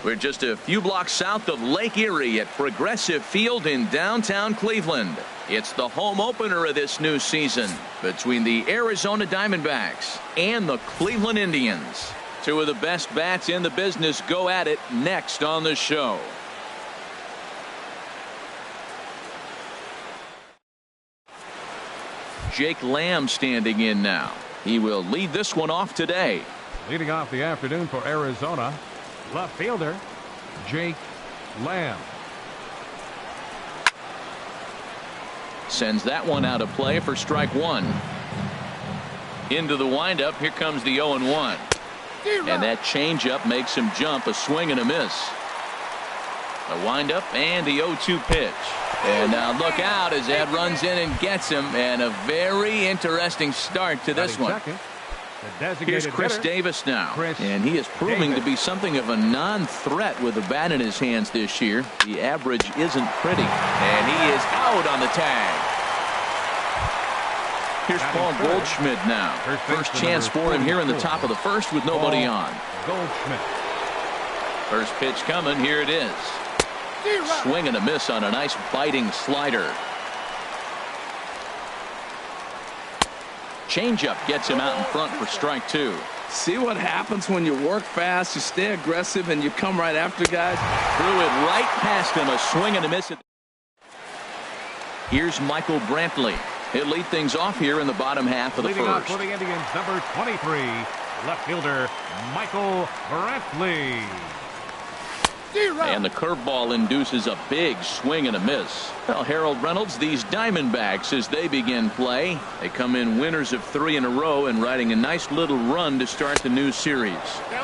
We're just a few blocks south of Lake Erie at Progressive Field in downtown Cleveland. It's the home opener of this new season between the Arizona Diamondbacks and the Cleveland Indians. Two of the best bats in the business go at it next on the show. Jake Lamb standing in now. He will lead this one off today. Leading off the afternoon for Arizona, left fielder Jake Lamb. Sends that one out of play for strike one. Into the windup. Here comes the 0-1. And that changeup makes him jump. A swing and a miss. A windup and the 0-2 pitch. And now look out as that runs in and gets him. And a very interesting start to this one. Here's Chris Davis now. And he is proving to be something of a non-threat with the bat in his hands this year. The average isn't pretty. And he is out on the tag. Here's Paul Goldschmidt now. First chance for him here in the top of the first with nobody on. Goldschmidt. First pitch coming. Here it is. Swing and a miss on a nice biting slider. Changeup gets him out in front for strike two. See what happens when you work fast, you stay aggressive, and you come right after guys? Threw it right past him. A swing and a miss. Here's Michael Brantley. He'll lead things off here in the bottom half of the Leading first. off for the Indians, number 23, left fielder Michael Brantley. And the curveball induces a big swing and a miss. Well, Harold Reynolds, these Diamondbacks, as they begin play, they come in winners of 3 in a row and riding a nice little run to start the new series.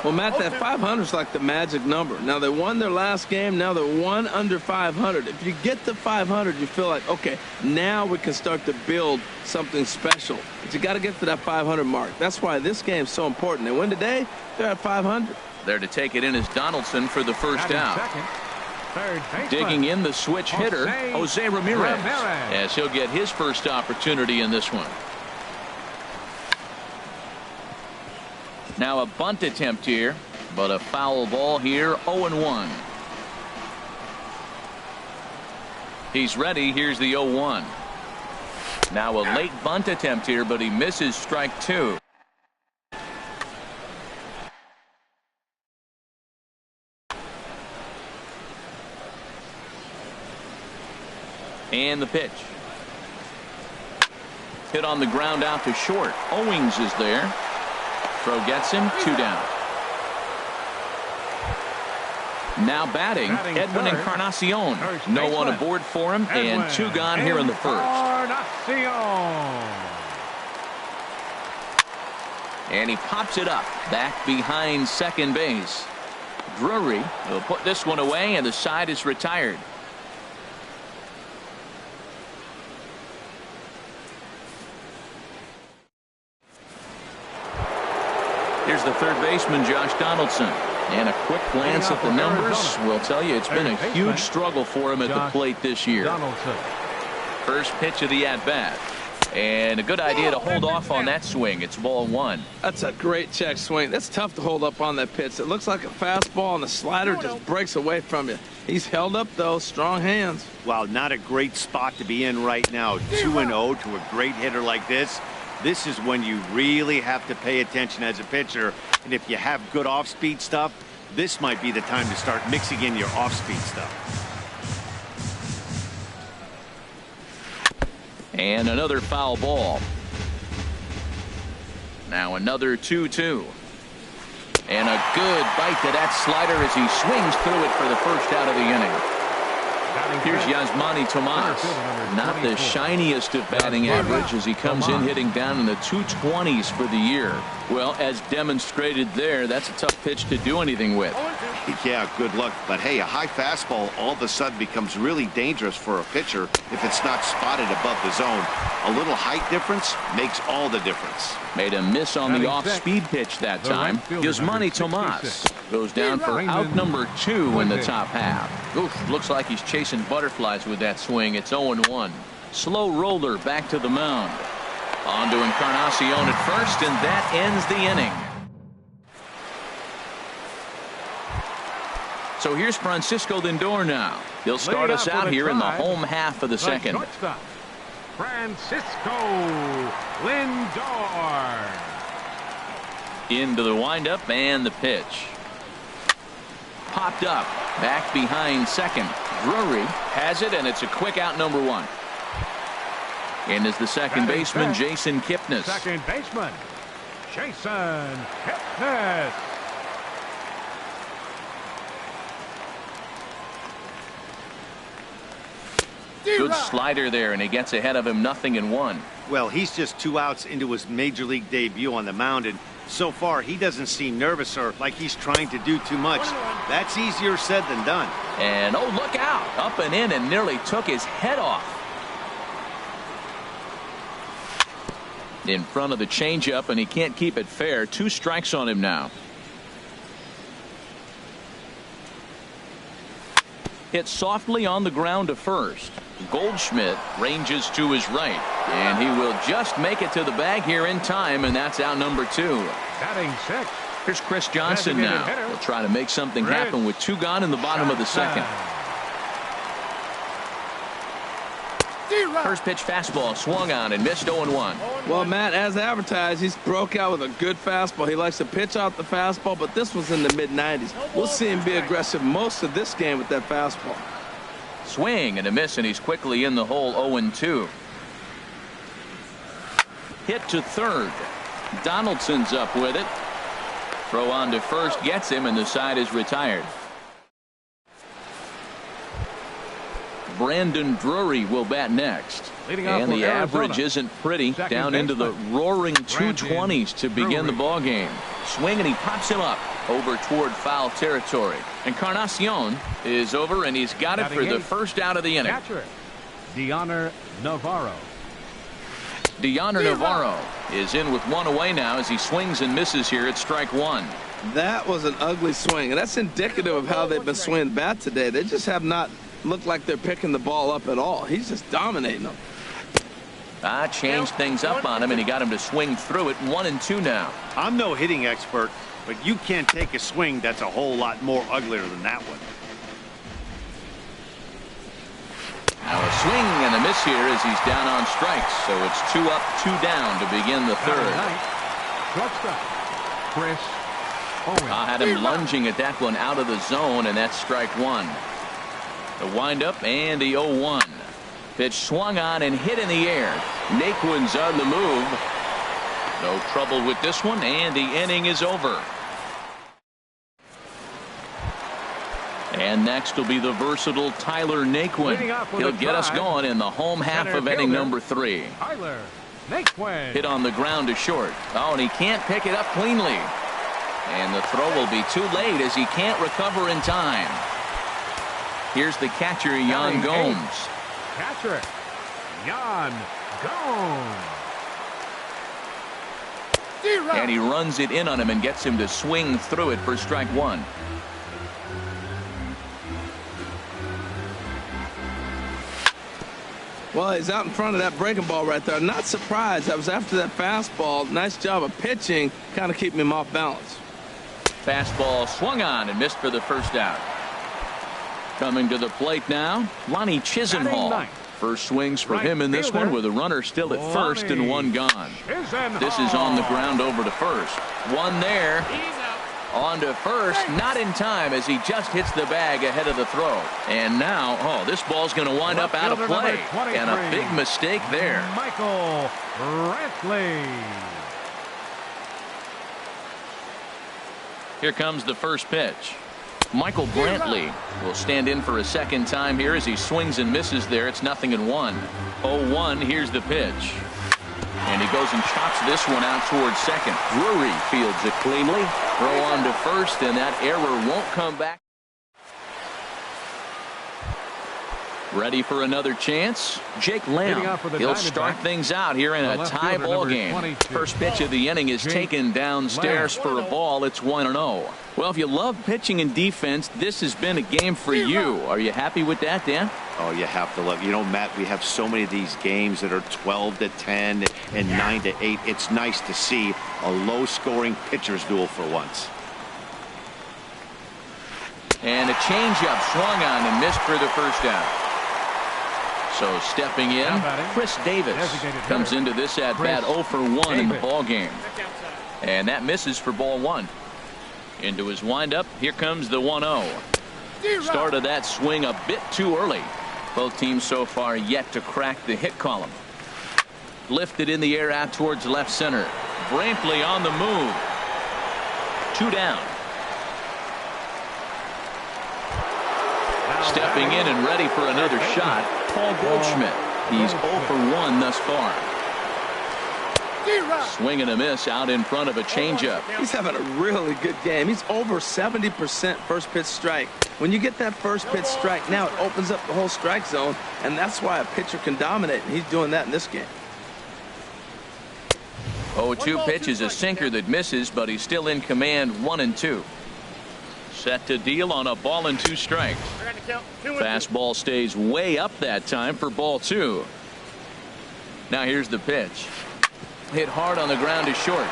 Well, Matt, that 500 is like the magic number. Now, they won their last game. Now they're one under 500. If you get to 500, you feel like, okay, now we can start to build something special. But you got to get to that 500 mark. That's why this game is so important. They win today, they're at 500. There to take it in is Donaldson for the first out. Digging in the switch hitter, Jose Ramirez, as he'll get his first opportunity in this one. Now a bunt attempt here, but a foul ball here, 0-1. He's ready. Here's the 0-1. Now a late bunt attempt here, but he misses strike two. And the pitch. Hit on the ground out to short. Owings is there. Throw gets him. 2 down. Now batting, Edwin Encarnacion. No one aboard for him, and 2 gone here in the first. And he pops it up back behind second base. Drury will put this one away, and the side is retired. Here's the third baseman, Josh Donaldson. And a quick glance at the numbers will tell you it's been a huge struggle for him at the plate this year. First pitch of the at-bat. And a good idea to hold off on that swing. It's ball 1. That's a great check swing. That's tough to hold up on that pitch. It looks like a fastball, and the slider just breaks away from you. He's held up, though. Strong hands. Wow, not a great spot to be in right now. 2-0 to a great hitter like this. This is when you really have to pay attention as a pitcher. And if you have good off-speed stuff, this might be the time to start mixing in your off-speed stuff. And another foul ball. Now another 2-2. And a good bite to that slider as he swings through it for the first out of the inning. Here's Yasmani Tomas. Not the shiniest of batting average as he comes in hitting down in the 220s for the year. Well, as demonstrated there, that's a tough pitch to do anything with. Yeah, good luck. But hey, a high fastball all of a sudden becomes really dangerous for a pitcher if it's not spotted above the zone. A little height difference makes all the difference. Made a miss on the off-speed pitch that time. Yasmani Tomas goes down for out number 2 in the top half. Oof, looks like he's chasing butterflies with that swing. It's 0-1. Slow roller back to the mound. On to Encarnacion at first, and that ends the inning. So here's Francisco Lindor now. He'll start us out here in the home half of the second. Shortstop, Francisco Lindor. Into the windup and the pitch. Popped up. Back behind second. Drury has it, and it's a quick out, number 1. And is the second baseman, Jason Kipnis. Second baseman, Jason Kipnis. Good slider there, and he gets ahead of him, 0-1. Well, he's just 2 outs into his major league debut on the mound, and so far he doesn't seem nervous or like he's trying to do too much. That's easier said than done. And oh, look out, up and in, and nearly took his head off. In front of the changeup, and he can't keep it fair. 2 strikes on him now. Hit softly on the ground to first. Goldschmidt ranges to his right, and he will just make it to the bag here in time, and that's out, number 2. Batting 6. Here's Chris Johnson now. He'll try to make something happen with 2 gone in the bottom of the second. First pitch fastball swung on and missed, 0-1. Well, Matt, as advertised, he's broke out with a good fastball. He likes to pitch out the fastball, but this was in the mid-90s. We'll see him be aggressive most of this game with that fastball. Swing and a miss, and he's quickly in the hole, 0-2. Hit to third. Donaldson's up with it. Throw on to first gets him, and the side is retired. Brandon Drury will bat next. And the average isn't pretty. Down into the roaring 220s to begin the ball game. Swing, and he pops him up over toward foul territory. Encarnacion is over, and he's got it for the first out of the inning. Catcher, Deoner Navarro. Deoner Navarro is in with 1 away now as he swings and misses here at strike 1. That was an ugly swing, and that's indicative of how they've been swinging bat today. They just have not looked like they're picking the ball up at all. He's just dominating them. Changed things up on him, and he got him to swing through it. 1-2 now. I'm no hitting expert, but you can't take a swing that's a whole lot more uglier than that one. Now a swing and a miss here as he's down on strikes. So it's 2 up, 2 down to begin the third. Shortstop, Chris Owens. I had him lunging at that one out of the zone, and that's strike 1. The windup and the 0-1. Pitch swung on and hit in the air. Naquin's on the move. No trouble with this one, and the inning is over. And next will be the versatile Tyler Naquin. He'll get us going in the home half of inning number 3. Tyler Naquin. Hit on the ground to short. Oh, and he can't pick it up cleanly. And the throw will be too late as he can't recover in time. Here's the catcher, Yan Gomes. Catcher, Yan Gomes. And he runs it in on him and gets him to swing through it for strike 1. Well, he's out in front of that breaking ball right there. Not surprised. That was after that fastball. Nice job of pitching, kind of keeping him off balance. Fastball swung on and missed for the first out. Coming to the plate now, Lonnie Chisenhall. First swings for him in this one with a runner still at first and 1 gone. This is on the ground over to first. 1 there. On to first, not in time as he just hits the bag ahead of the throw. And now, oh, this ball's going to wind up out of play. And a big mistake there. Michael Brantley. Here comes the first pitch. Michael Brantley will stand in for a second time here as he swings and misses there. It's 0-1. 0-1. Here's the pitch. And he goes and chops this one out towards second. Drury fields it cleanly. Throw on to first, and that error won't come back. Ready for another chance? Jake Lamb. He'll start things out here in a tie ball game. First pitch of the inning is taken downstairs for a ball. It's 1-0. Well, if you love pitching and defense, this has been a game for you. Are you happy with that, Dan? Oh, you have to love. You know, Matt, we have so many of these games that are 12-10 and 9-8. It's nice to see a low-scoring pitcher's duel for once. And a changeup swung on and missed for the first out. So stepping in, Chris Davis comes into this at bat 0 for 1 in the ball game. And that misses for ball 1. Into his windup, here comes the 1-0. Started that swing a bit too early. Both teams so far yet to crack the hit column. Lifted in the air out towards left center. Brantley on the move. 2 down. Stepping in and ready for another shot, Paul Goldschmidt. He's 0 for 1 thus far. Swing and a miss out in front of a changeup. He's having a really good game. He's over 70% first pitch strike. When you get that first pitch strike, now it opens up the whole strike zone, and that's why a pitcher can dominate, and he's doing that in this game. 0-2 pitch is a sinker that misses, but he's still in command 1-2. Set to deal on a ball and 2 strikes. Fastball stays way up that time for ball 2. Now here's the pitch. Hit hard on the ground to short.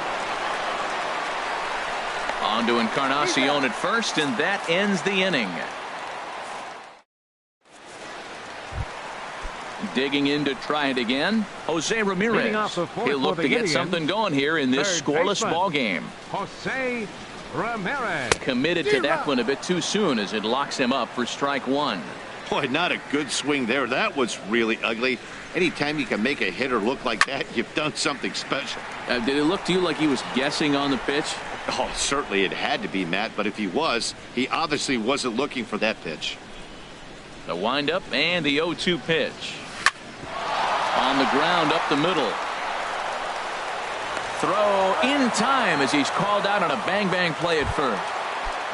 On to Encarnacion at first, and that ends the inning. Digging in to try it again, Jose Ramirez. He'll look to get something going here in this scoreless ball game. Jose Ramirez. Committed to that one a bit too soon as it locks him up for strike 1. Boy, not a good swing there. That was really ugly. Anytime you can make a hitter look like that, you've done something special. Did it look to you like he was guessing on the pitch? Oh, certainly it had to be, Matt, but if he was, he obviously wasn't looking for that pitch. The windup and the 0-2 pitch. On the ground up the middle. Throw in time as he's called out on a bang-bang play at first.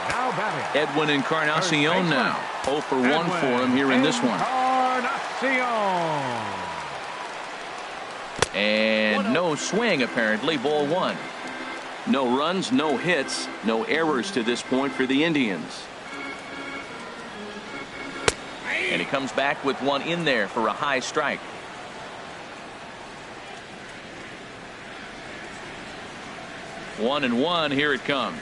Now batting, Edwin Encarnacion now. 0 for 1 for him here in this one. Encarnacion. And no swing apparently, ball 1. No runs, no hits, no errors to this point for the Indians. And he comes back with one in there for a high strike. One and one, here it comes.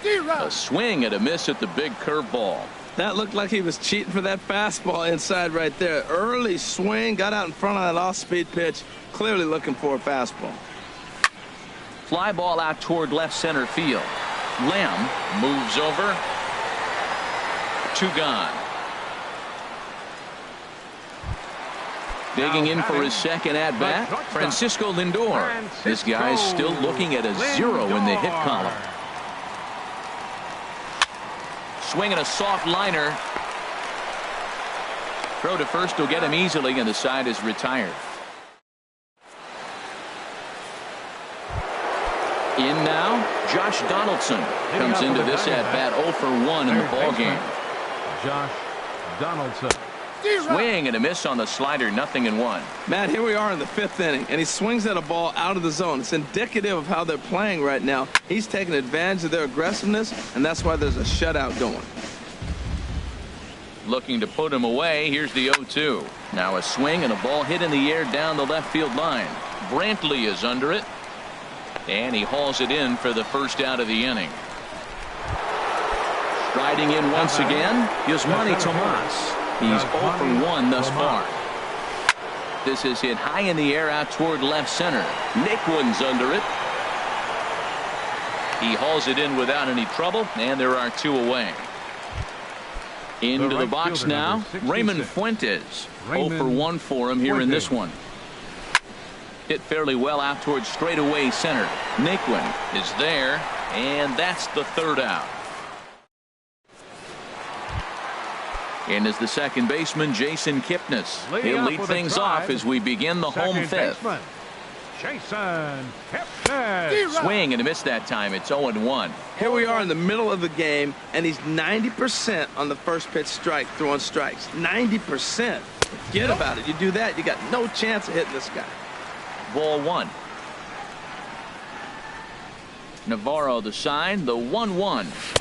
A swing and a miss at the big curveball. That looked like he was cheating for that fastball inside right there. Early swing, got out in front of that off-speed pitch, clearly looking for a fastball. Fly ball out toward left center field. Lamb moves over. 2 gone. Digging in for his second at bat, Francisco Lindor. This guy's still looking at a 0 in the hit column. Swinging a soft liner. Throw to first will get him easily, and the side is retired. In now, Josh Donaldson comes into this at bat 0 for 1 in the ball game. Josh Donaldson. Swing and a miss on the slider, 0-1. Matt, here we are in the 5th inning, and he swings at a ball out of the zone. It's indicative of how they're playing right now. He's taking advantage of their aggressiveness, and that's why there's a shutout going. Looking to put him away. Here's the 0-2. Now a swing and a ball hit in the air down the left field line. Brantley is under it, and he hauls it in for the first out of the inning. Striding in once again, Yasmani Tomas. He's 0 for 1 thus far. This is hit high in the air out toward left center. Naquin's under it. He hauls it in without any trouble, and there are 2 away. Into the box now, Raymond Fuentes. 0 for 1 for him here in this one. Hit fairly well out towards straightaway center. Naquin is there, and that's the 3rd out. In is the second baseman, Jason Kipnis. He'll lead things off as we begin the home 5th. Jason Kipnis. Swing and a miss that time. It's 0-1. Here we are in the middle of the game, and he's 90% on the first pitch strike, throwing strikes. 90%. Forget about it. You do that, you got no chance of hitting this guy. Ball 1. Navarro the sign, the 1-1.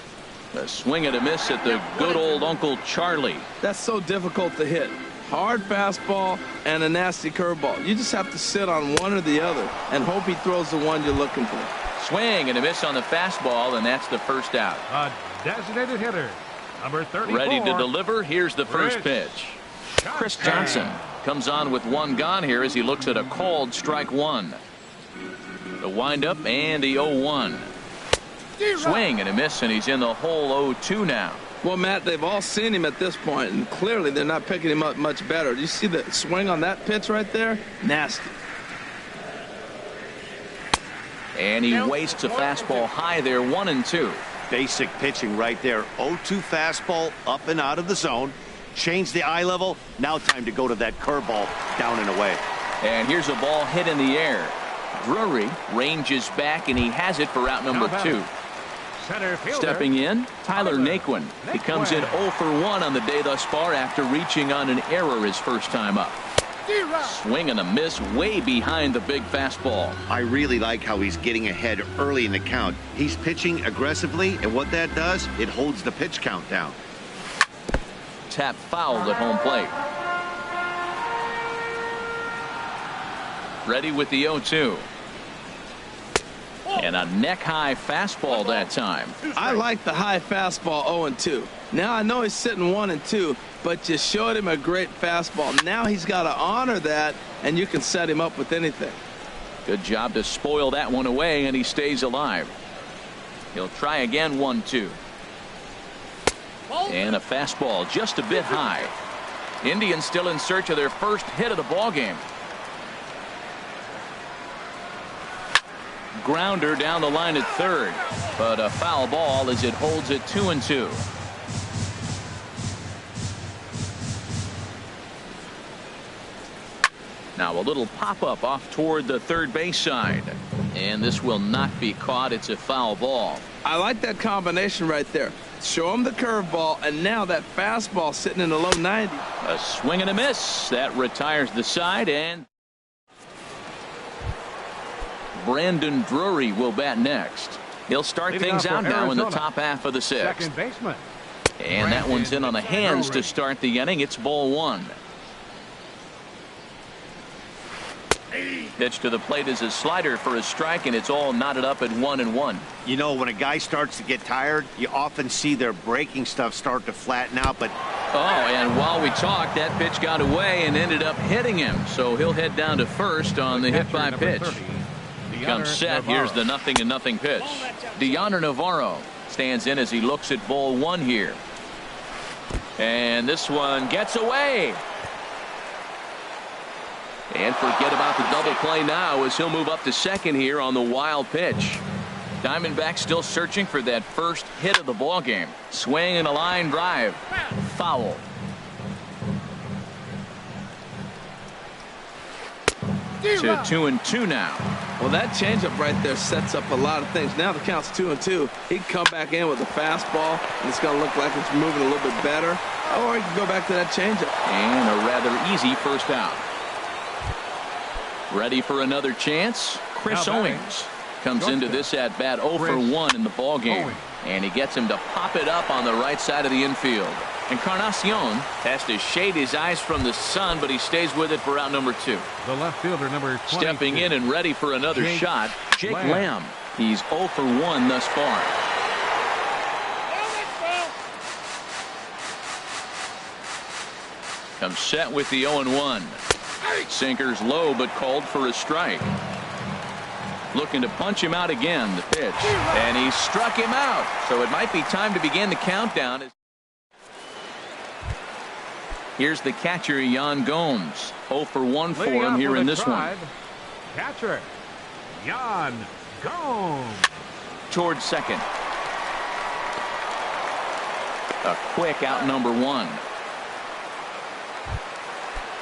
A swing and a miss at the good old Uncle Charlie. That's so difficult to hit. Hard fastball and a nasty curveball. You just have to sit on one or the other and hope he throws the one you're looking for. Swing and a miss on the fastball, and that's the first out. A designated hitter, number 34. Ready to deliver. Here's the first pitch. Chris Johnson comes on with one gone here as he looks at a called strike one. The windup and the 0-1. Swing and a miss, and he's in the hole 0-2 now. Well, Matt, they've all seen him at this point, and clearly they're not picking him up much better. Do you see the swing on that pitch right there? Nasty. And he wastes a fastball high there, 1-2. Basic pitching right there. 0-2 fastball up and out of the zone. Change the eye level. Now time to go to that curveball down and away. And here's a ball hit in the air. Drury ranges back, and he has it for out number 2. Center fielder. Stepping in, Tyler Naquin. He comes in 0 for 1 on the day thus far after reaching on an error his first time up. Swing and a miss way behind the big fastball. I really like how he's getting ahead early in the count. He's pitching aggressively, and what that does, it holds the pitch count down. Tap fouled at home plate. Ready with the 0-2. And a neck-high fastball that time. I like the high fastball 0-2. Now I know he's sitting 1-2, but you showed him a great fastball. Now he's got to honor that, and you can set him up with anything. Good job to spoil that one away, and he stays alive. He'll try again, 1-2. And a fastball just a bit high. Indians still in search of their first hit of the ballgame. Grounder down the line at third, but a foul ball as it holds it 2-2. Now a little pop-up off toward the third base side, and this will not be caught. It's a foul ball. I like that combination right there. Show him the curveball, and now that fastball sitting in the low 90. A swing and a miss that retires the side, and Brandon Drury will bat next. He'll start things out now in the top half of the sixth. Second baseman. And that one's in on the hands to start the inning. It's ball 1. Pitch to the plate is a slider for a strike, and it's all knotted up at 1-1. You know, when a guy starts to get tired, you often see their breaking stuff start to flatten out, but and while we talked, that pitch got away and ended up hitting him, so he'll head down to first on the hit by pitch. Comes set. Here's the 0-0 pitch. Deoner Navarro stands in as he looks at ball 1 here. And this one gets away. And forget about the double play now as he'll move up to second here on the wild pitch. Diamondbacks still searching for that first hit of the ball game. Swing and a line drive. Foul. To 2-2 now. Well, that changeup right there sets up a lot of things. Now the count's 2-2. He can come back in with a fastball, and it's going to look like it's moving a little bit better. Or he can go back to that changeup. And a rather easy first out. Ready for another chance? Chris Owings comes into this at bat 0 for 1 in the ball game, and he gets him to pop it up on the right side of the infield. Encarnacion has to shade his eyes from the sun, but he stays with it for out number 2. The left fielder, number 22. Stepping in and ready for another shot, Jake Lamb. He's 0 for 1 thus far. Comes set with the 0-1. Sinker's low, but called for a strike. Looking to punch him out again. The pitch, and he struck him out. So it might be time to begin the countdown. Here's the catcher, Yan Gomes. 0 for 1 for him here in this one. Catcher, Yan Gomes. Towards second. A quick out number 1.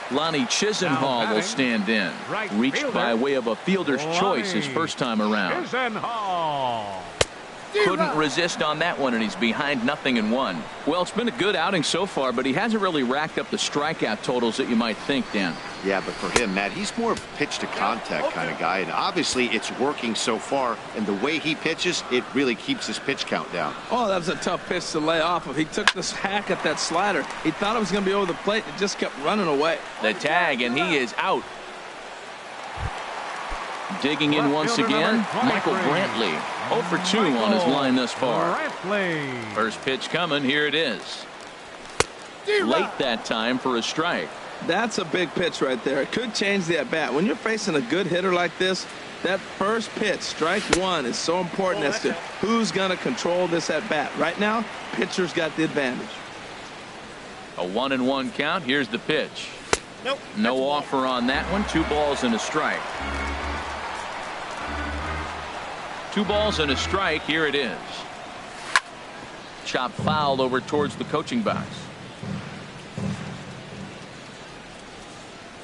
Lonnie Chisenhall will stand in. Reached by way of a fielder's choice his first time around. Chisenhall. Couldn't resist on that one, and he's behind 0-1. Well, it's been a good outing so far, but he hasn't really racked up the strikeout totals that you might think, Dan. Yeah, but for him, Matt, he's more of a pitch to contact kind of guy, and obviously it's working so far, and the way he pitches, it really keeps his pitch count down. Oh, that was a tough pitch to lay off of. He took this hack at that slider. He thought it was going to be over the plate. It just kept running away. The tag, and he is out. Digging in once again, Michael Brantley. 0 for 2 on his line thus far. First pitch coming. Here it is. Late that time for a strike. That's a big pitch right there. It could change the at-bat. When you're facing a good hitter like this, that first pitch, strike one, is so important as to who's going to control this at-bat. Right now, pitcher's got the advantage. A 1-1 count. Here's the pitch. Nope. No offer on that one. 2 balls and a strike. 2 balls and a strike. Here it is. Chop foul over towards the coaching box.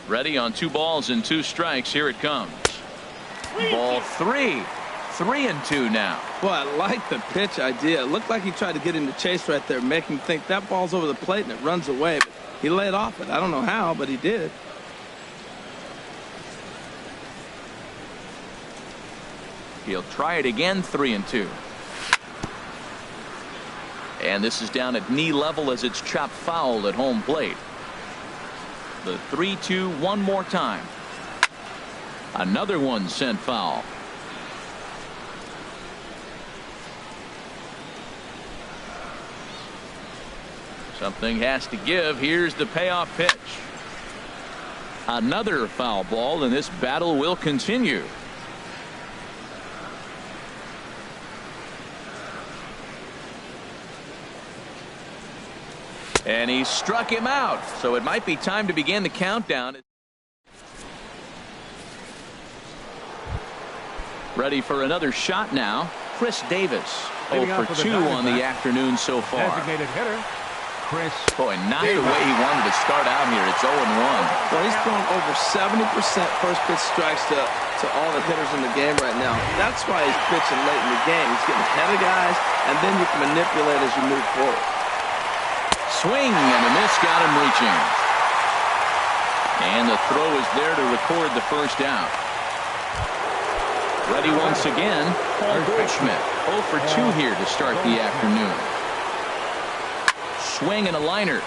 Ready on 2 balls and 2 strikes. Here it comes. Ball 3. 3-2 now. Well, I like the pitch idea. It looked like he tried to get him to chase right there, make him think that ball's over the plate and it runs away. But he laid off it. I don't know how, but he did. He'll try it again. 3-2. And this is down at knee level as it's chopped foul at home plate. The 3-2 one more time. Another one sent foul. Something has to give. Here's the payoff pitch. Another foul ball, and this battle will continue. And he struck him out, so it might be time to begin the countdown. Ready for another shot now. Chris Davis. 0 for 2 on the afternoon so far. Designated hitter, Chris. Boy, not the way he wanted to start out here. It's 0-1. Well, he's thrown over 70% first pitch strikes to all the hitters in the game right now. That's why he's pitching late in the game. He's getting ahead of guys, and then you can manipulate as you move forward. Swing and a miss, got him reaching. And the throw is there to record the first out. Ready once again, Paul Goldschmidt. 0 for 2 here to start the afternoon. Swing and a liner.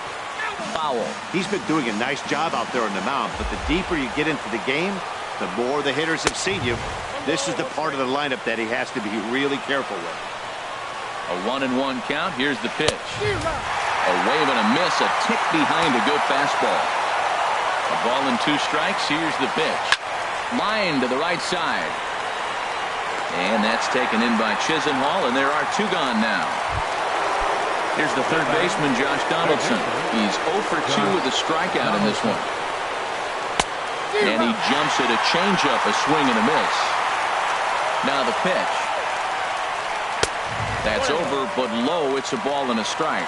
Foul. He's been doing a nice job out there on the mound, but the deeper you get into the game, the more the hitters have seen you. This is the part of the lineup that he has to be really careful with. A 1-1 count. Here's the pitch. A wave and a miss, a tick behind a good fastball. A ball and 2 strikes. Here's the pitch. Line to the right side. And that's taken in by Chisenhall, and there are 2 gone now. Here's the third baseman, Josh Donaldson. He's 0 for 2 with a strikeout in this one. And he jumps at a changeup, a swing and a miss. Now the pitch. That's over, but low. It's a ball and a strike.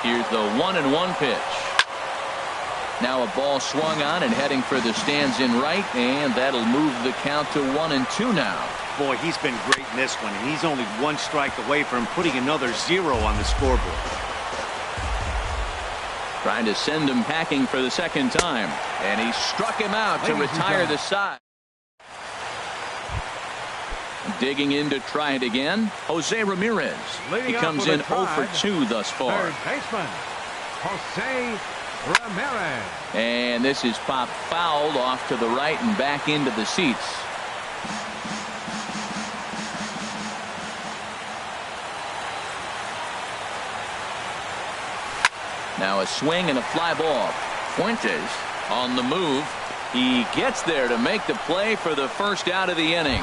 Here's the 1-1 pitch. Now a ball swung on and heading for the stands in right, and that'll move the count to 1-2 now. Boy, he's been great in this one, and he's only 1 strike away from putting another 0 on the scoreboard. Trying to send him packing for the second time, and he struck him out to retire the side. Digging in to try it again, Jose Ramirez. He comes in 0 for 2 thus far. Third baseman, Jose Ramirez. And this is popped fouled off to the right and back into the seats. Now a swing and a fly ball. Fuentes on the move. He gets there to make the play for the first out of the inning.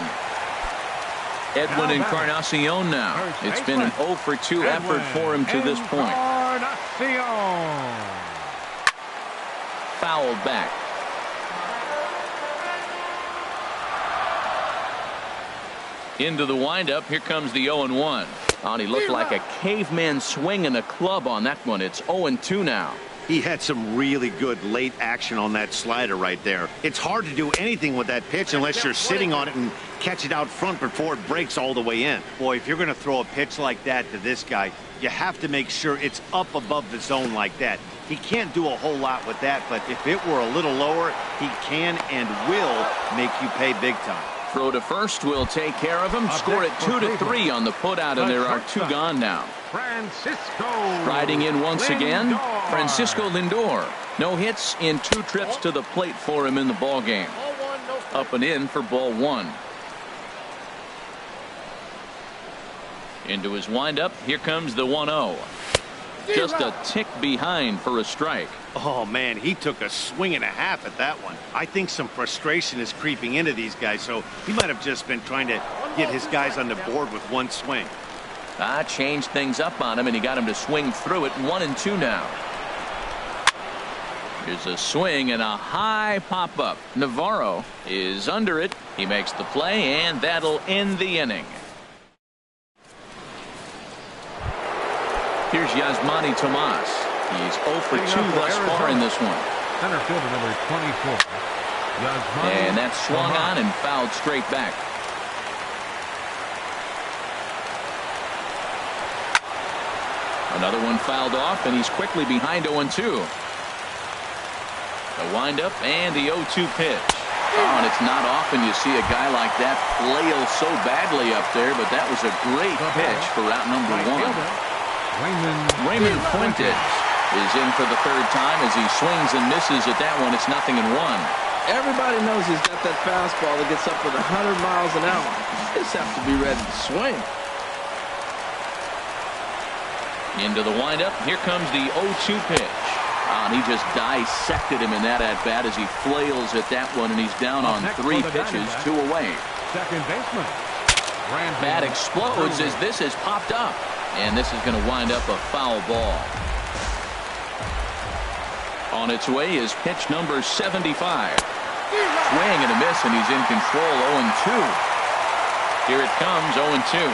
Edwin Encarnacion now. It's been an 0 for 2 effort for him to this point. Fouled back. Into the windup. Here comes the 0-1. And he looked like a caveman swinging a club on that one. It's 0-2 now. He had some really good late action on that slider right there. It's hard to do anything with that pitch unless you're sitting on it and catch it out front before it breaks all the way in. Boy, if you're going to throw a pitch like that to this guy, you have to make sure it's up above the zone like that. He can't do a whole lot with that, but if it were a little lower, he can and will make you pay big time. Throw to first will take care of him. Score it 2-3 on the putout, and there are 2 gone now. Riding in once again, Francisco Lindor. No hits in 2 trips to the plate for him in the ballgame. Up and in for ball one. Into his windup. Here comes the 1-0. Just a tick behind for a strike. Oh, man, he took a swing and a half at that one. I think some frustration is creeping into these guys, so he might have just been trying to get his guys on the board with one swing. Changed things up on him, and he got him to swing through it. 1-2 now. Here's a swing and a high pop-up. Navarro is under it. He makes the play, and that'll end the inning. Here's Yasmani Tomas. He's 0 for 2 thus far in this one. Center fielder number 24. Yasmani And that's swung Tomas. on and fouled straight back. Another one fouled off, and he's quickly behind 0-2. The windup and the 0-2 pitch. Oh, and it's not often you see a guy like that flail so badly up there, but that was a great pitch for out number one. Raymond Fuentes is in for the third time as he swings and misses at that one. It's 0-1. Everybody knows he's got that fastball that gets up with 100 miles an hour. He just has to be ready to swing. Into the windup. Here comes the 0-2 pitch. And he just dissected him in that at-bat as he flails at that one, and he's down on 3 pitches, 2 away. Second baseman. Bat explodes as this has popped up. And this is going to wind up a foul ball. On its way is pitch number 75. Swing and a miss, and he's in control. 0-2. Here it comes. 0-2.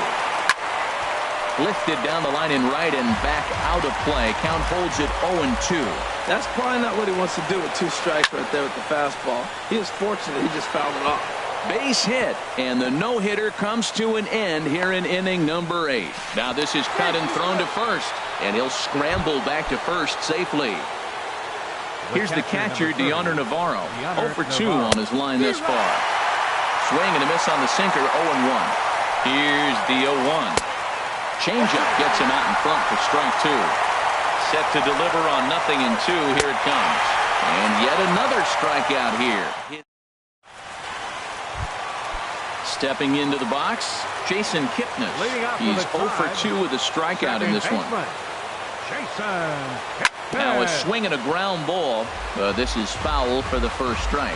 Lifted down the line in right and back out of play. Count holds it 0-2. That's probably not what he wants to do with 2 strikes right there with the fastball. He is fortunate he just fouled it off. Base hit, and the no-hitter comes to an end here in inning number 8. Now this is cut and thrown to first, and he'll scramble back to first safely. Here's the catcher, Deoner Navarro. 0 for 2 on his line thus far. Swing and a miss on the sinker, 0-1. Here's the 0-1. Changeup gets him out in front for strike 2. Set to deliver on 0-2. Here it comes. And yet another strikeout here. Stepping into the box, Jason Kipnis. He's 0 for 2 with a strikeout in this one. Now a swing and a ground ball. This is foul for the first strike.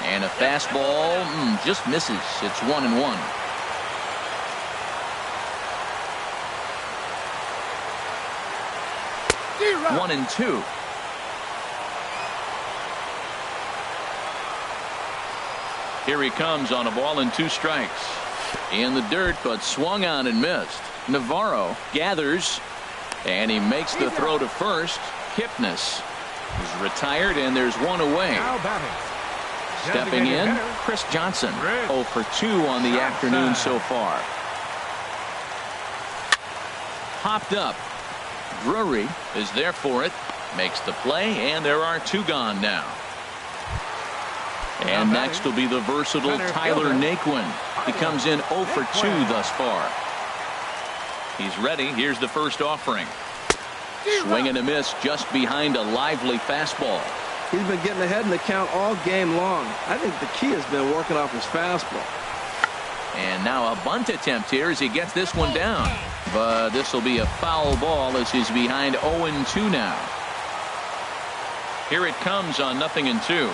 And a fastball just misses. It's 1-1. One and 2. Here he comes on a ball and 2 strikes. In the dirt, but swung on and missed. Navarro gathers, and he makes the throw to first. Kipnis is retired, and there's 1 away. Stepping in, Chris Johnson. 0 for 2 on the afternoon so far. Popped up. Drury is there for it. Makes the play, and there are 2 gone now. And next will be the versatile Tyler Naquin. He comes in 0 for 2 thus far. He's ready. Here's the first offering. Swing and a miss just behind a lively fastball. He's been getting ahead in the count all game long. I think the key has been working off his fastball. And now a bunt attempt here as he gets this one down. But this will be a foul ball as he's behind 0-2 now. Here it comes on 0-2.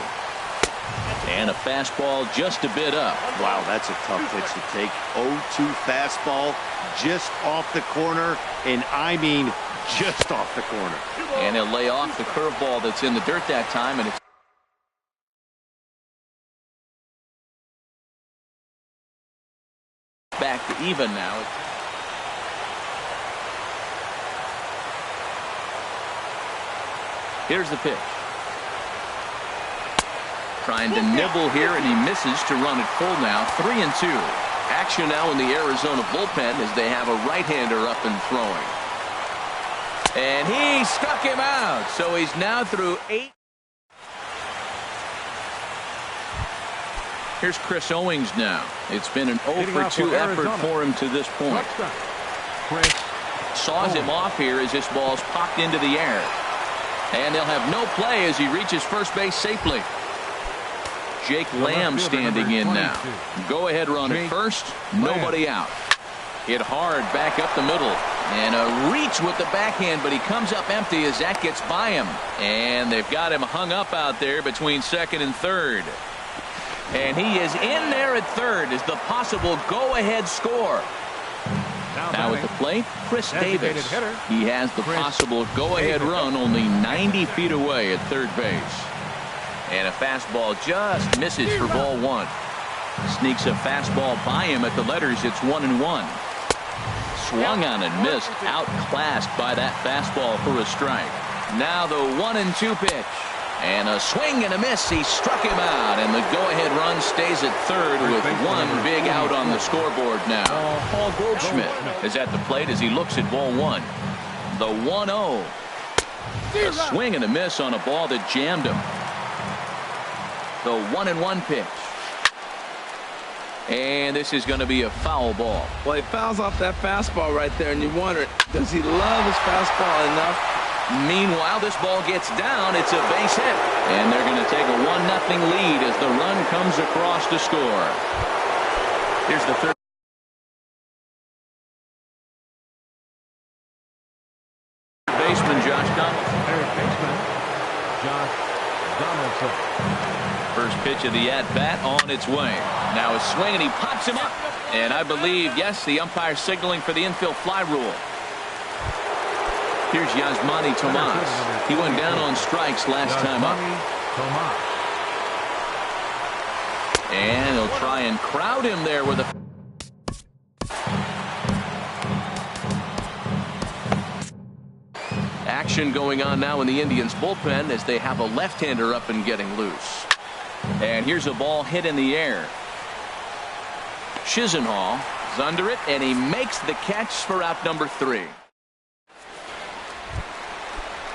And a fastball just a bit up. Wow, that's a tough pitch to take. 0-2 fastball just off the corner, and I mean just off the corner. And he'll lay off the curveball that's in the dirt that time, and it's back to even now. Here's the pitch. Trying to nibble here, and he misses to run it full now. 3-2. Action now in the Arizona bullpen as they have a right-hander up and throwing. And he struck him out. So he's now through 8. Here's Chris Owings now. It's been an 0 for 2 effort for him to this point. Chris Saws him off here as this ball's popped into the air. And they'll have no play as he reaches first base safely. Jake Lamb standing in now. Go-ahead run at first. Nobody out. Hit hard back up the middle. And a reach with the backhand, but he comes up empty as that gets by him. And they've got him hung up out there between second and third. And he is in there at third as the possible go-ahead score. Now at the plate, Chris Davis. He has the possible go-ahead run only 90 feet away at third base. And a fastball just misses for ball one. Sneaks a fastball by him at the letters. It's 1-1. Swung on and missed. Outclassed by that fastball for a strike. Now the 1-2 pitch. And a swing and a miss. He struck him out. And the go-ahead run stays at third with one big out on the scoreboard now. Paul Goldschmidt is at the plate as he looks at ball one. The 1-0. A swing and a miss on a ball that jammed him. The 1-1 pitch. And this is going to be a foul ball. Well, he fouls off that fastball right there, and you wonder, does he love his fastball enough? Meanwhile, this ball gets down. It's a base hit. And they're going to take a 1-0 lead as the run comes across to score. Here's the third baseman, Josh Donaldson. Third baseman, Josh Donaldson. First pitch of the at-bat on its way. Now a swing, and he pops him up. And I believe, yes, the umpire signaling for the infield fly rule. Here's Yasmani Tomas. He went down on strikes last time up. And he'll try and crowd him there with a... Action going on now in the Indians bullpen as they have a left-hander up and getting loose. And here's a ball hit in the air. Chisenhall is under it, and he makes the catch for out number 3.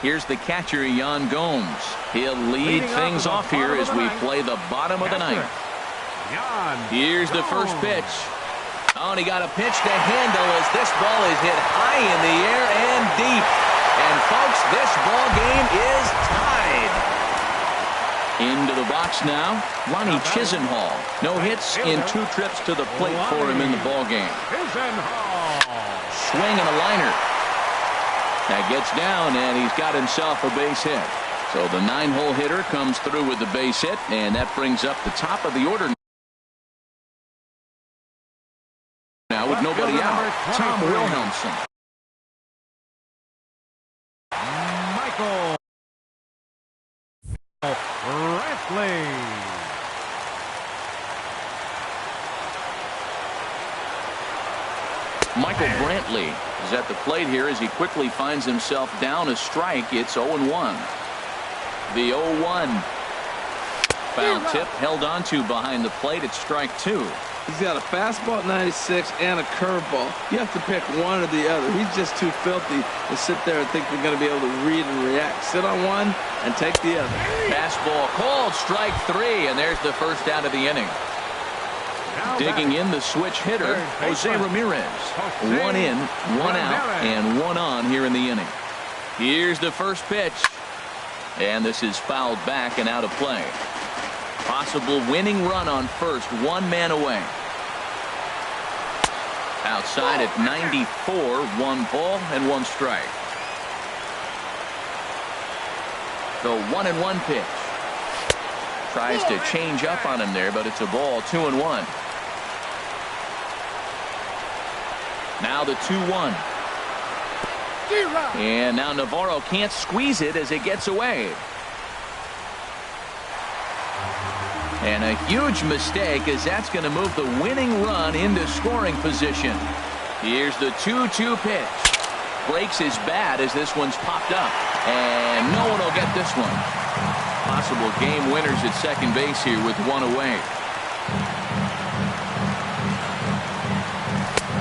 Here's the catcher, Yan Gomes. He'll lead things off here as we play the bottom of the ninth. Here's the first pitch. Oh, and he got a pitch to handle as this ball is hit high in the air and deep. And folks, this ball game is tied. Into the box now, Lonnie Chisenhall. No hits in 2 trips to the plate for him in the ball game. Swing and a liner. That gets down, and he's got himself a base hit. So the 9-hole hitter comes through with the base hit, and that brings up the top of the order now with nobody out. Tom Wilhelmsen. Michael Brantley. Michael Brantley is at the plate here as he quickly finds himself down a strike. It's 0-1. The 0-1. Foul tip held onto behind the plate at strike 2. He's got a fastball at 96 and a curveball. You have to pick one or the other. He's just too filthy to sit there and think you're going to be able to read and react. Sit on one and take the other. Fastball called, strike 3, and there's the first out of the inning. Digging in the switch hitter, Jose Ramirez. 1 in, 1 out, and 1 on here in the inning. Here's the first pitch. And this is fouled back and out of play. Possible winning run on first, 1 man away. Outside at 94, 1 ball and 1 strike. The 1-1 pitch. Tries to change up on him there, but it's a ball. 2-1. Now the 2-1. And now Navarro can't squeeze it as it gets away. And a huge mistake as that's going to move the winning run into scoring position. Here's the 2-2 pitch. Breaks his bat as this one's popped up. And no one will get this one. Possible game winners at second base here with 1 away.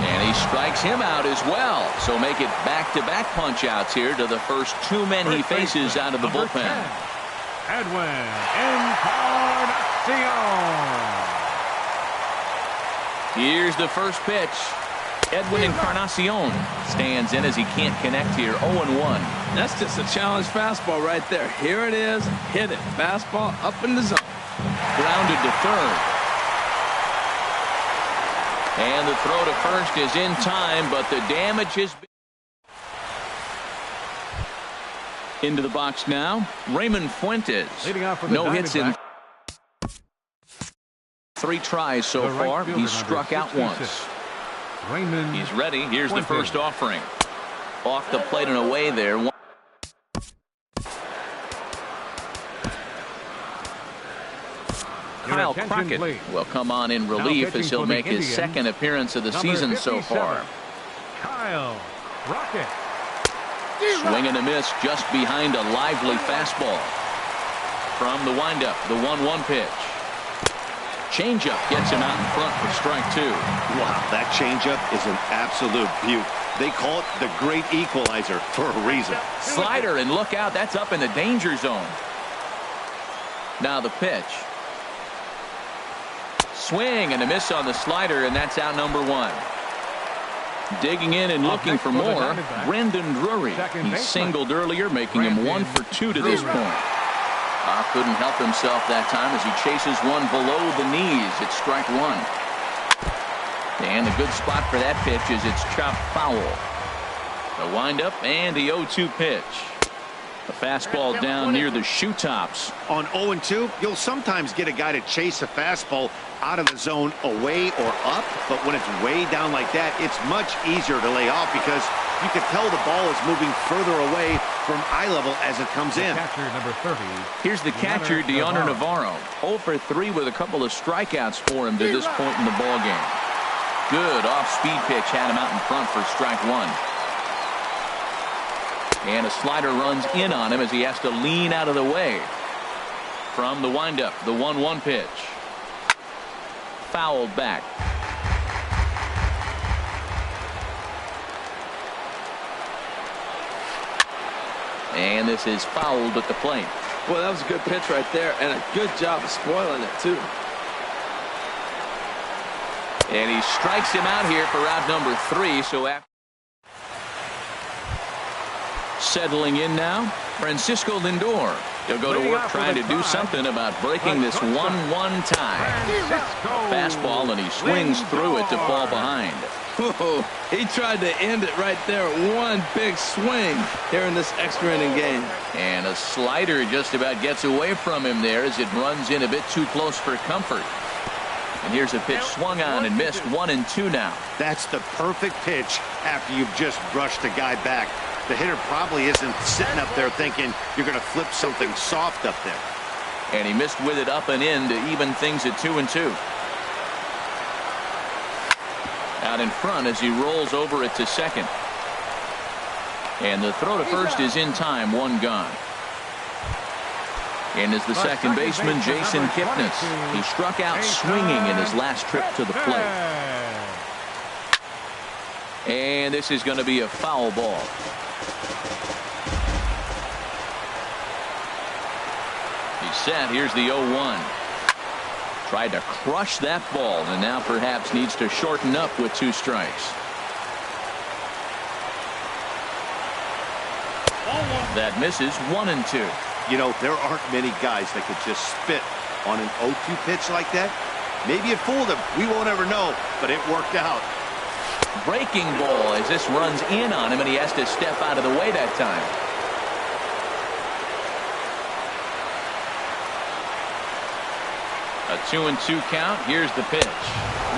And he strikes him out as well. So make it back-to-back punch-outs here to the first 2 men he faces out of the bullpen. Edwin Encarnacion. Here's the first pitch. Edwin Encarnacion stands in as he can't connect here. 0-1. That's just a challenge fastball right there. Here it is. Hit it. Fastball up in the zone. Grounded to third. And the throw to first is in time, but the damage is into the box now. Raymond Fuentes. Leading off for the No hits in Diamondbacks. 3 tries so The right far. fielder, He's struck number out 66. once. Raymond He's ready. Here's the Fuentes. first offering. Off the plate and away there. Kyle attention, Crockett please. will come on in relief pitching as he'll for the make his Indians, second appearance of the number season so 57, far. Kyle Crockett. Swing and a miss just behind a lively fastball. From the windup, the 1-1 pitch. Changeup gets him out in front for strike 2. Wow, that changeup is an absolute beaut. They call it the great equalizer for a reason. Slider, and look out, that's up in the danger zone. Now the pitch. Swing and a miss on the slider, and that's out number 1. Digging in and looking for more, Brendan Drury. He singled earlier, making him 1 for 2 to this point. Couldn't help himself that time as he chases one below the knees. It's strike 1. And the good spot for that pitch is it's chopped foul. The windup and the 0-2 pitch. A fastball down near the shoe tops. On 0-2, you'll sometimes get a guy to chase a fastball out of the zone away or up, but when it's way down like that, it's much easier to lay off because you can tell the ball is moving further away from eye level as it comes in. Catcher number 30. Here's the catcher, Deoner Navarro. 0 for 3 with a couple of strikeouts for him to this point in the ballgame. Good off-speed pitch had him out in front for strike 1. And a slider runs in on him as he has to lean out of the way. From the windup, the 1-1 pitch. Fouled back. And this is fouled at the plate. Well, that was a good pitch right there, and a good job of spoiling it, too. And he strikes him out here for out number 3. So after settling in now, Francisco Lindor. He'll go to work trying to do something about breaking this 1-1 tie. Fastball, and he swings through it to fall behind. Whoa, he tried to end it right there. One big swing here in this extra inning game. And a slider just about gets away from him there as it runs in a bit too close for comfort. And here's a pitch swung on and missed. 1-2 now. That's the perfect pitch after you've just brushed a guy back. The hitter probably isn't sitting up there thinking you're going to flip something soft up there. And he missed with it up and in to even things at 2-2. Out in front as he rolls over it to second. And the throw to first is in time. 1 gone. And is the second baseman, Jason Kipnis. He struck out swinging in his last trip to the plate. And this is going to be a foul ball. He's set. Here's the 0-1. Tried to crush that ball, and now perhaps needs to shorten up with 2 strikes. That misses. 1-2. You know, there aren't many guys that could just spit on an 0-2 pitch like that. Maybe it fooled him. We won't ever know, but it worked out. Breaking ball as this runs in on him, and he has to step out of the way that time. A 2-2 count. Here's the pitch.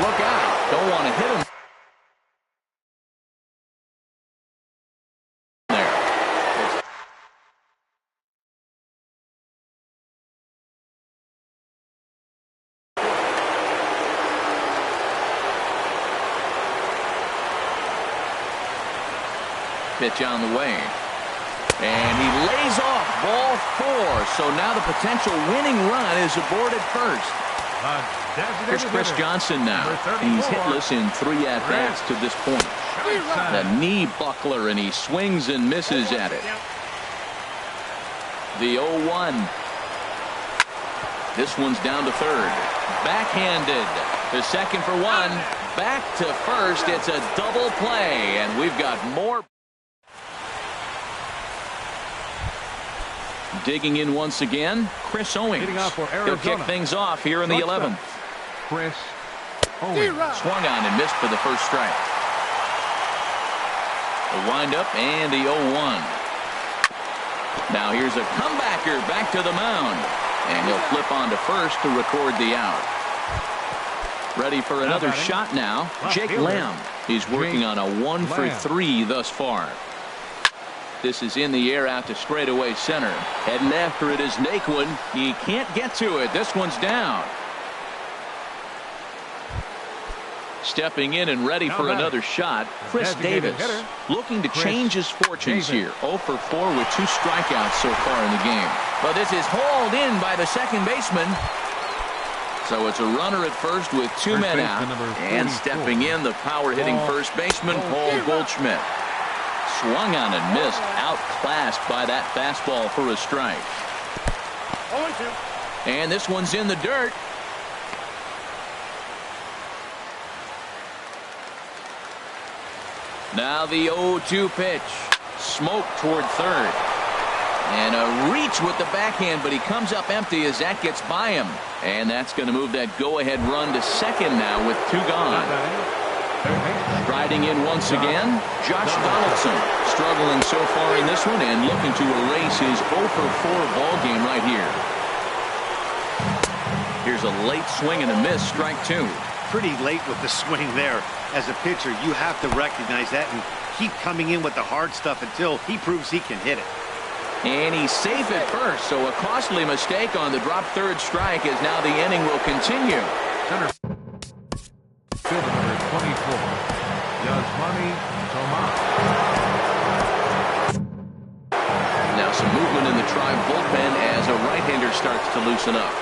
Look out. Don't want to hit him there. Pitch on the way. And he lays off ball 4. So now the potential winning run is aboard at first. Here's Chris Johnson now. He's hitless in 3 at-bats to this point. The knee buckler, and he swings and misses at it. The 0-1. This one's down to third. Backhanded to second for 1. back to first. It's a double play, and we've got more. Digging in once again, Chris Owings. He'll kick things off here in the 11th. Chris Owings. Swung on and missed for the first strike. The windup and the 0-1. Now here's a comebacker back to the mound. And he'll flip on to first to record the out. Ready for another shot now. Jake Lamb. He's working on a 1 for 3 thus far. This is in the air out to straightaway center. Heading after it is Naquin. He can't get to it. This one's down. Stepping in and ready for another shot, Chris Davis, looking to change his fortunes here. 0 for 4 with 2 strikeouts so far in the game. But this is hauled in by the second baseman. So it's a runner at first with 2 men out. And stepping in, the power-hitting first baseman, Paul Goldschmidt. Swung on and missed, outclassed by that fastball for a strike. And this one's in the dirt. Now the 0-2 pitch. Smoke toward third. And a reach with the backhand, but he comes up empty as that gets by him. And that's going to move that go-ahead run to second now with 2 gone. Striding in once again, Josh Donaldson. Struggling so far in this one and looking to erase his 0 for 4 ball game right here. Here's a late swing and a miss, strike 2. Pretty late with the swing there. As a pitcher, you have to recognize that and keep coming in with the hard stuff until he proves he can hit it. And he's safe at first, so a costly mistake on the drop third strike as now the inning will continue. Center fielder number 24, Yasmani Tomas. Now some movement in the Tribe bullpen as a right-hander starts to loosen up.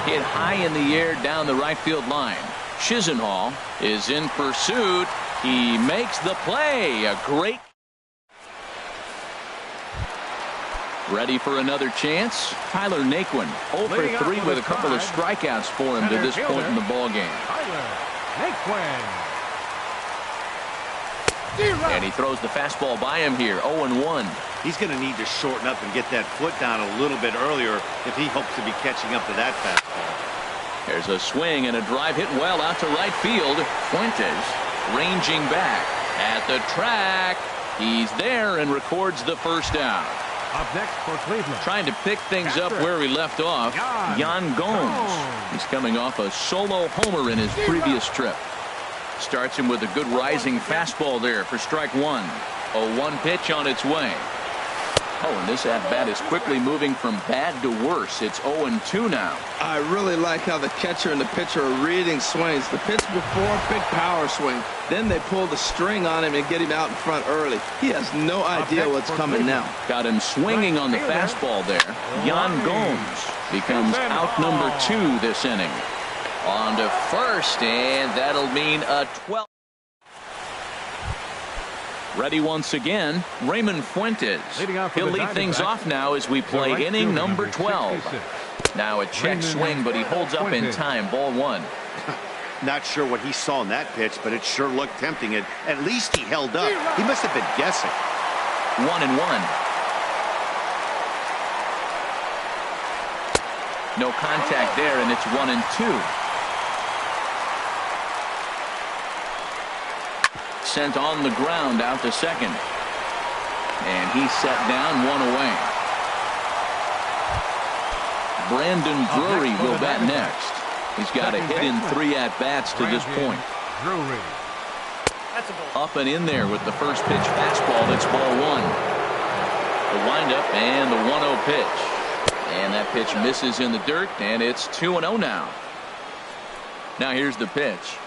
Hit high in the air down the right field line. Chisenhall is in pursuit. He makes the play. A great. Ready for another chance. Tyler Naquin 0 for 3 with a couple of strikeouts for him to this point in the ball game. And he throws the fastball by him here. 0-1. He's going to need to shorten up and get that foot down a little bit earlier if he hopes to be catching up to that fastball. There's a swing and a drive hit well out to right field. Fuentes ranging back at the track. He's there and records the first out. Up next for Cleveland. Trying to pick things up where he left off. Yan Gomes. He's coming off a solo homer in his previous trip. Starts him with a good rising fastball there for strike 1. A 1 pitch on its way. Oh, and this at-bat is quickly moving from bad to worse. It's 0-2 now. I really like how the catcher and the pitcher are reading swings. The pitch before, big power swing. Then they pull the string on him and get him out in front early. He has no idea what's coming now. Got him swinging on the fastball there. Yan Gomes becomes out number 2 this inning. On to first, and that'll mean a 12. Ready once again, Raymond Fuentes. He'll lead things off now as we play inning number 12. Now a check swing, but he holds up in time. Ball 1. Not sure what he saw in that pitch, but it sure looked tempting. At least he held up. He must have been guessing. 1-1. No contact there, and it's 1-2. Sent on the ground out to second. And he's set down, 1 away. Brandon Drury will bat next. He's got a hit in 3 at-bats to this point. Up and in there with the first pitch fastball. That's ball 1. The windup and the 1-0 pitch. And that pitch misses in the dirt, and it's 2-0 now. Now here's the pitch.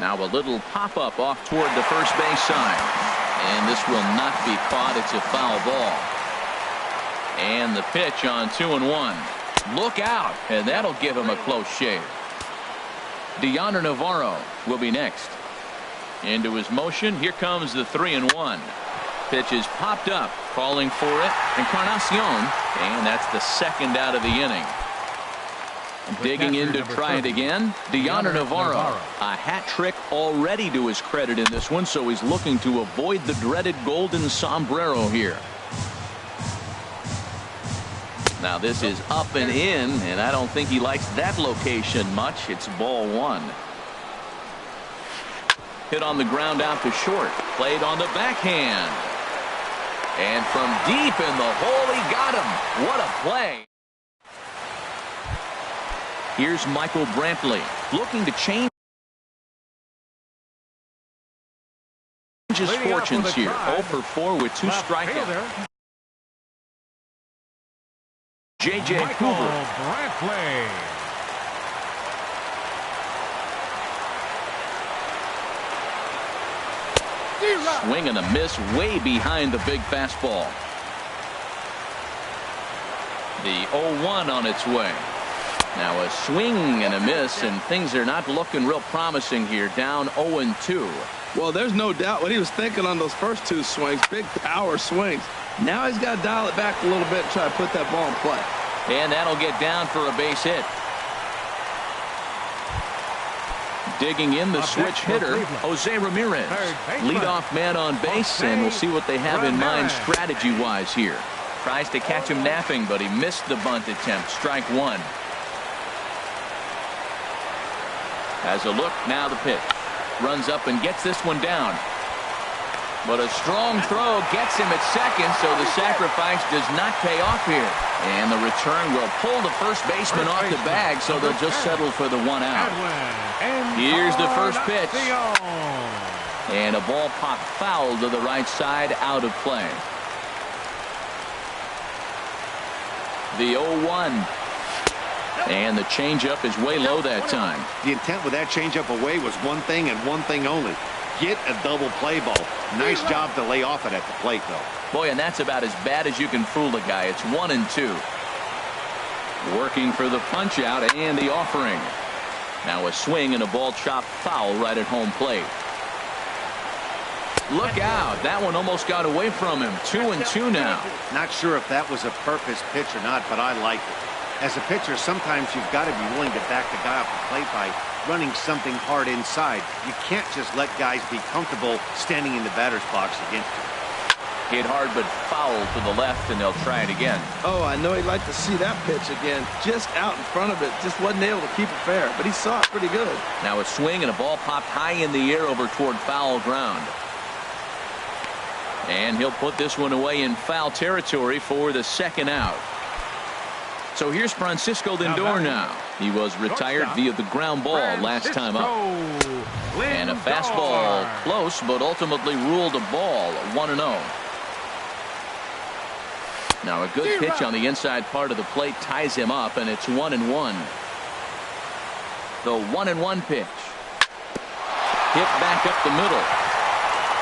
Now a little pop-up off toward the first base side. And this will not be caught. It's a foul ball. And the pitch on 2-1. Look out, and that'll give him a close shave. Deoner Navarro will be next. Into his motion. Here comes the 3-1. Pitch is popped up, calling for it. Encarnacion, and that's the second out of the inning. Digging in to try it again, Deoner Navarro. A hat trick already to his credit in this one, so he's looking to avoid the dreaded golden sombrero here. Now this is up and in, and I don't think he likes that location much. It's ball one. Hit on the ground out to short. Played on the backhand. And from deep in the hole, he got him. What a play. Here's Michael Brantley looking to change his fortunes here. 0 for 4 with 2 strikeouts. J.J. Hoover. Brantley. Swing and a miss way behind the big fastball. The 0-1 on its way. Now a swing and a miss, and things are not looking real promising here. Down 0-2. Well, there's no doubt what he was thinking on those first 2 swings. Big power swings. Now he's got to dial it back a little bit and try to put that ball in play. And that'll get down for a base hit. Digging in the switch hitter, Jose Ramirez. Leadoff man on base, and we'll see what they have in mind strategy-wise here. Tries to catch him napping, but he missed the bunt attempt. Strike one. Has a look, now the pitch. Runs up and gets this one down. But a strong throw gets him at second, so the sacrifice does not pay off here. And the return will pull the first baseman off the bag, so they'll just settle for the 1 out. Here's the first pitch. And a ball popped foul to the right side, out of play. The 0-1. And the changeup is way low that time. The intent with that changeup away was one thing and one thing only. Get a double play ball. Nice job to lay off it at the plate, though. Boy, and that's about as bad as you can fool a guy. It's 1-2. Working for the punch out and the offering. Now a swing and a ball chopped foul right at home plate. Look out. That one almost got away from him. 2-2 now. Not sure if that was a purpose pitch or not, but I like it. As a pitcher, sometimes you've got to be willing to back the guy off the plate by running something hard inside. You can't just let guys be comfortable standing in the batter's box against you. Hit hard but foul to the left, and they'll try it again. Oh, I know he'd like to see that pitch again. Just out in front of it. Just wasn't able to keep it fair, but he saw it pretty good. Now a swing and a ball popped high in the air over toward foul ground. And he'll put this one away in foul territory for the 2nd out. So here's Francisco Lindor now. He was retired via the ground ball last time up. And a fastball close, but ultimately ruled a ball. 1-0. Now a good pitch on the inside part of the plate ties him up, and it's 1-1. The 1-1 pitch. Hit back up the middle.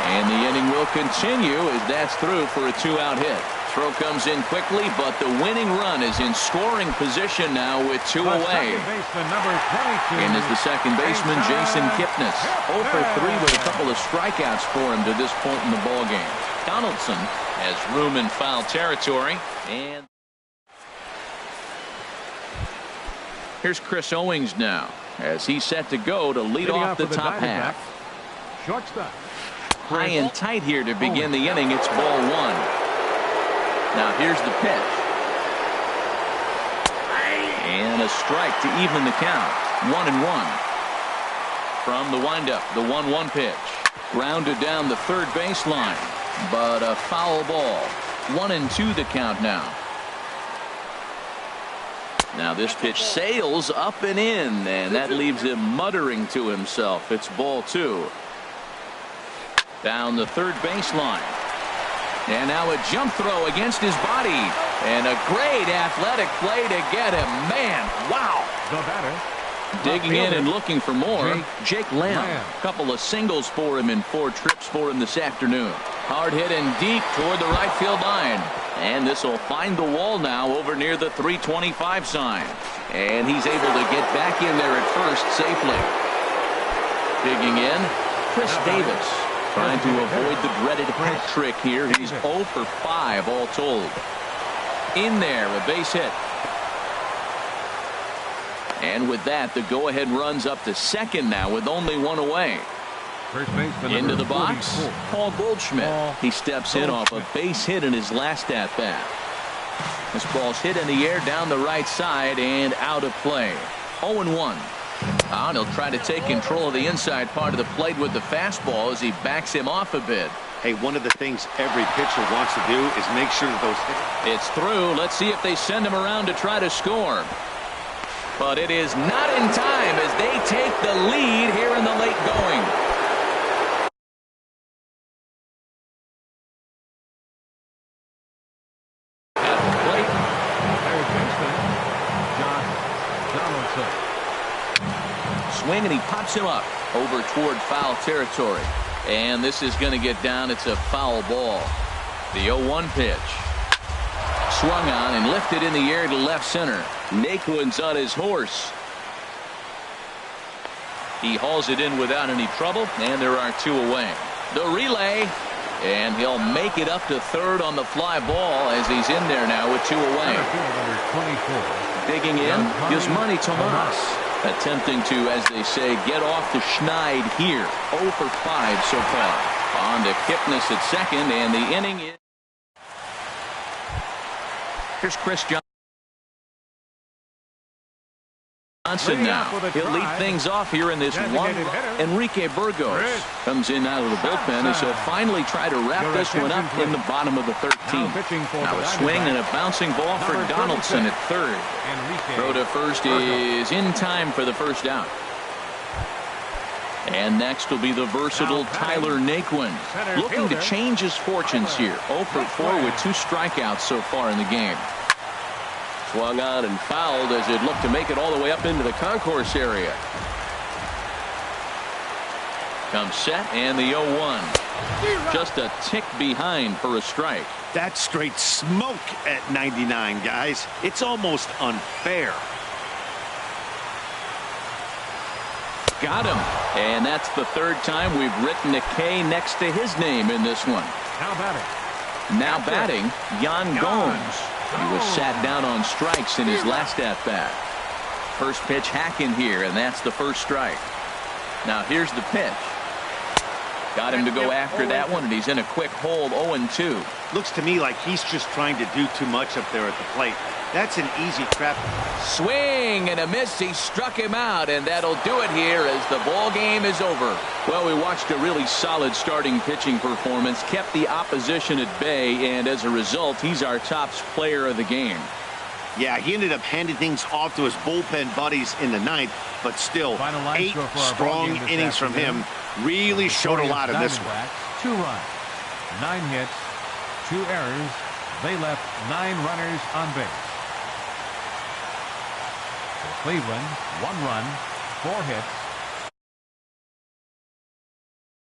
And the inning will continue as that's through for a 2-out hit. Throw comes in quickly, but the winning run is in scoring position now with 2 away. And is the second baseman, Jason Kipnis. 0 for 3 with a couple of strikeouts for him to this point in the ballgame. Donaldson has room in foul territory. And here's Chris Owings now as he's set to go to lead off the top half. Shortstop. High and tight here to begin the inning. It's ball 1. Now here's the pitch. And a strike to even the count. 1-1. From the windup, the 1-1 pitch. Grounded down the third baseline, but a foul ball. 1-2 the count now. Now this pitch sails up and in, and that leaves him muttering to himself. It's ball 2. Down the third baseline. And now a jump throw against his body. And a great athletic play to get him. Man, wow. The batter. Digging in and looking for more. Jake Lamb. A couple of singles for him in 4 trips for him this afternoon. Hard hit and deep toward the right field line. And this will find the wall now over near the 325 sign. And he's able to get back in there at first safely. Digging in, Chris Davis. Trying to avoid the dreaded hat trick here. He's 0 for 5 all told. In there, a base hit. And with that, the go-ahead runs up to second now with only one away. First baseman Into the number box, 44. Paul Goldschmidt. Paul He steps in off a base hit in his last at-bat. This ball's hit in the air down the right side and out of play. 0-1. And he'll try to take control of the inside part of the plate with the fastball as he backs him off a bit. Hey, one of the things every pitcher wants to do is make sure that those hits. It's through. Let's see if they send him around to try to score. But it is not in time as they take the lead here in the late going. At the plate, Third baseman, John Donaldson. swing, and he pops him up over toward foul territory. And this is going to get down. It's a foul ball. The 0-1 pitch. Swung on and lifted in the air to left center. Naquin's on his horse. He hauls it in without any trouble, and there are two away. The relay, and he'll make it up to third on the fly ball as he's in there now with two away. Number 24. Digging in, Yasmani Tomas. Attempting to, as they say, get off the schneid here. 0 for 5 so far. On to Kipnis at second, and the inning is. Here's Chris Johnson now. He'll lead things off here in this one. Enrique Burgos comes in out of the bullpen as he'll finally try to wrap this one up in the bottom of the 13th. Now a swing and a bouncing ball for Donaldson at third. Throw to first is in time for the first out. And next will be the versatile Tyler Naquin, looking to change his fortunes here. 0 for 4 with 2 strikeouts so far in the game. Swung on and fouled as it looked to make it all the way up into the concourse area. Comes set, and the 0-1. Just a tick behind for a strike. That's straight smoke at 99, guys. It's almost unfair. Got him. And that's the third time we've written a K next to his name in this one. Now batting, Yan Gomes. He was sat down on strikes in his last at-bat. First pitch hacking here, and that's the first strike. Now here's the pitch. Got him to go after that one, and he's in a quick hold. 0-2. Looks to me like he's just trying to do too much up there at the plate. That's an easy trap. Swing and a miss. He struck him out, and that'll do it here as the ball game is over. Well, we watched a really solid starting pitching performance, kept the opposition at bay, and as a result, he's our top player of the game. Yeah, he ended up handing things off to his bullpen buddies in the ninth, but still, 8 strong innings from him really showed a lot in this one. 2 runs, 9 hits, 2 errors. They left 9 runners on base. For Cleveland, 1 run, 4 hits,